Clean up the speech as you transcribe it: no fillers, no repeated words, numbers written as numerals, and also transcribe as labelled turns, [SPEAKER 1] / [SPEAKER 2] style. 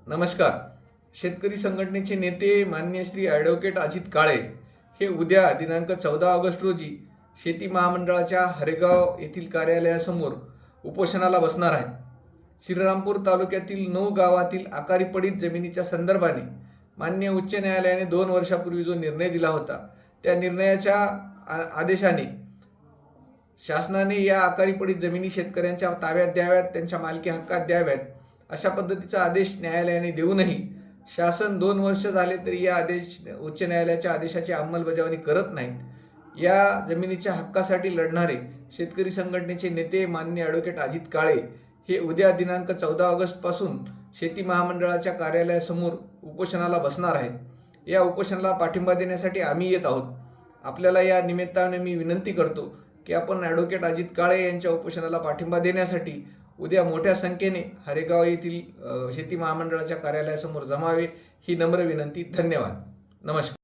[SPEAKER 1] नमस्कार. शेतकरी संघटनेचे नेते माननीय श्री ॲडव्होकेट अजित काळे हे उद्या दिनांक 14 ऑगस्ट रोजी शेती महामंडळाच्या हरेगाव येथील कार्यालयासमोर उपोषणाला बसणार आहेत. श्रीरामपूर तालुक्यातील 9 गावातील आकारी पडीत जमिनीच्या संदर्भाने माननीय उच्च न्यायालयाने 2 वर्षापूर्वी जो निर्णय दिला होता, त्या निर्णयाच्या आदेशाने शासनाने या आकारी पडीत जमिनी शेतकऱ्यांच्या ताब्यात द्याव्यात, त्यांच्या मालकी हक्कात द्याव्यात, अशा पद्धतीचा आदेश न्यायालयाने देऊनही शासन 2 वर्ष झाले तरी या उच्च न्यायालयाच्या आदेशाची अंमलबजावणी करत नाहीत. या जमिनीच्या हक्कासाठी लढणारे शेतकरी संघटनेचे नेते माननीय ॲडव्होकेट अजित काळे हे उद्या दिनांक 14 ऑगस्टपासून शेती महामंडळाच्या कार्यालयासमोर उपोषणाला बसणार आहेत. या उपोषणाला पाठिंबा देण्यासाठी आम्ही येत आहोत. आपल्याला या निमित्ताने मी विनंती करतो की आपण ॲडव्होकेट अजित काळे यांच्या उपोषणाला पाठिंबा देण्यासाठी उद्या मोठ्या संख्येने हरेगाव येथील शेती महामंडळाच्या कार्यालयासमोर जमावे, ही नम्र विनंती. धन्यवाद. नमस्कार.